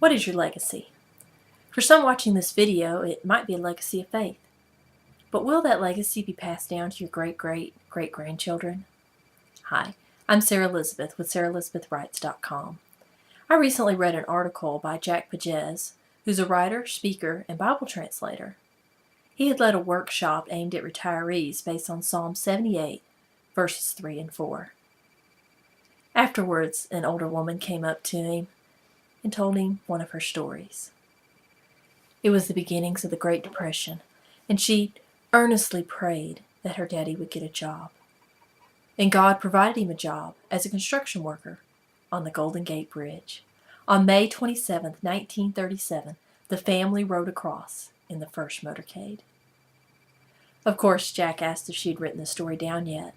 What is your legacy? For some watching this video, it might be a legacy of faith. But will that legacy be passed down to your great-great-great-grandchildren? Hi, I'm Sarah Elisabeth with SarahElisabethWrites.com. I recently read an article by Jack Pages, who's a writer, speaker, and Bible translator. He had led a workshop aimed at retirees based on Psalm 78, verses 3 and 4. Afterwards, an older woman came up to him and told him one of her stories. It was the beginnings of the Great Depression, and she earnestly prayed that her daddy would get a job. And God provided him a job as a construction worker on the Golden Gate Bridge. On May 27, 1937, the family rode across in the first motorcade. Of course, Jack asked if she'd written the story down yet.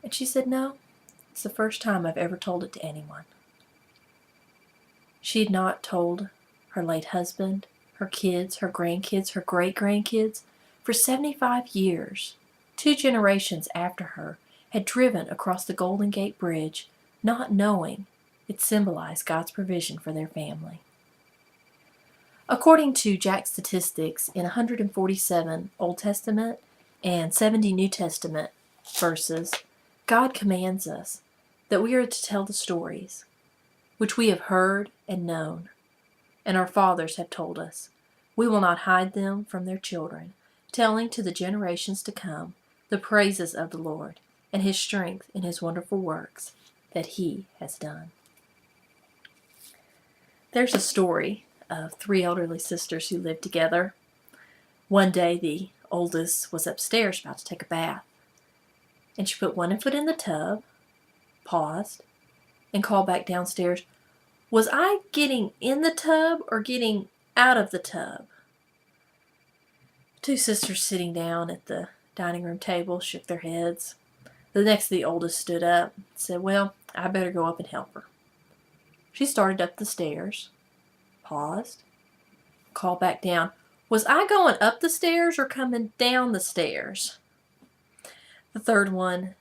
And she said, no, it's the first time I've ever told it to anyone. She had not told her late husband, her kids, her grandkids, her great-grandkids. For 75 years, 2 generations after her had driven across the Golden Gate Bridge, not knowing it symbolized God's provision for their family. According to Jack's statistics, in 147 Old Testament and 70 New Testament verses, God commands us that we are to tell the stories which we have heard and known, and our fathers have told us. We will not hide them from their children, telling to the generations to come the praises of the Lord and His strength in His wonderful works that He has done. There's a story of 3 elderly sisters who lived together. One day the oldest was upstairs about to take a bath, and she put one foot in the tub, paused, and called back downstairs, "Was I getting in the tub or getting out of the tub?" 2 sisters sitting down at the dining room table shook their heads. The next the oldest stood up and said, "Well, I better go up and help her." She started up the stairs, paused, called back down, "Was I going up the stairs or coming down the stairs?" The third one,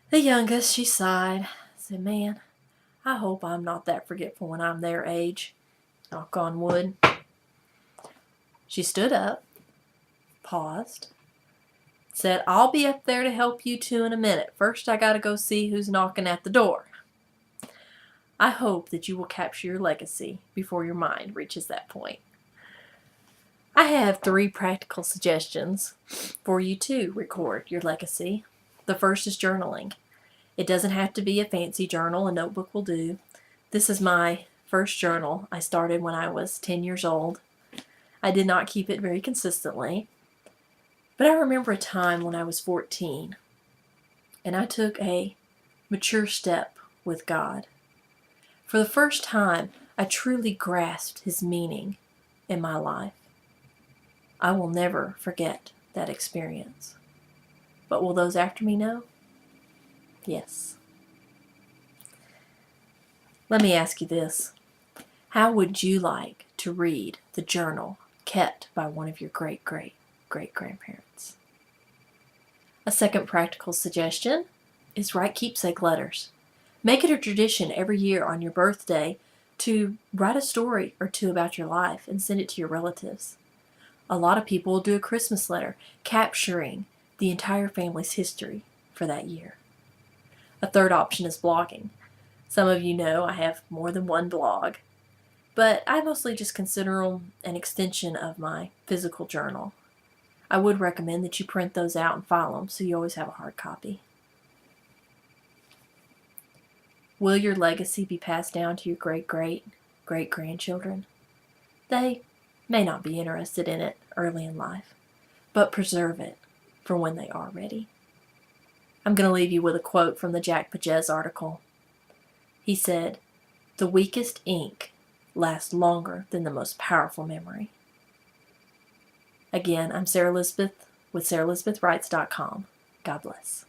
the youngest, she sighed, said, "Man, I hope I'm not that forgetful when I'm their age. Knock on wood." She stood up, paused, said, "I'll be up there to help you 2 in a minute. First, I gotta go see who's knocking at the door." I hope that you will capture your legacy before your mind reaches that point. I have 3 practical suggestions for you to record your legacy. The first is journaling. It doesn't have to be a fancy journal. A notebook will do. This is my first journal. I started when I was 10 years old. I did not keep it very consistently. But I remember a time when I was 14, and I took a mature step with God. For the first time, I truly grasped His meaning in my life. I will never forget that experience. But will those after me know? Yes. Let me ask you this. How would you like to read the journal kept by one of your great-great-great-grandparents? A second practical suggestion is write keepsake letters. Make it a tradition every year on your birthday to write a story or 2 about your life and send it to your relatives. A lot of people will do a Christmas letter capturing the entire family's history for that year. A third option is blogging. Some of you know I have more than one blog, but I mostly just consider them an extension of my physical journal. I would recommend that you print those out and file them so you always have a hard copy. Will your legacy be passed down to your great-great-great-grandchildren? They may not be interested in it early in life, but preserve it for when they are ready. I'm going to leave you with a quote from the Jack Pages article. He said, "The weakest ink lasts longer than the most powerful memory." Again, I'm Sarah Elisabeth with SarahElisabethWrites.com. God bless.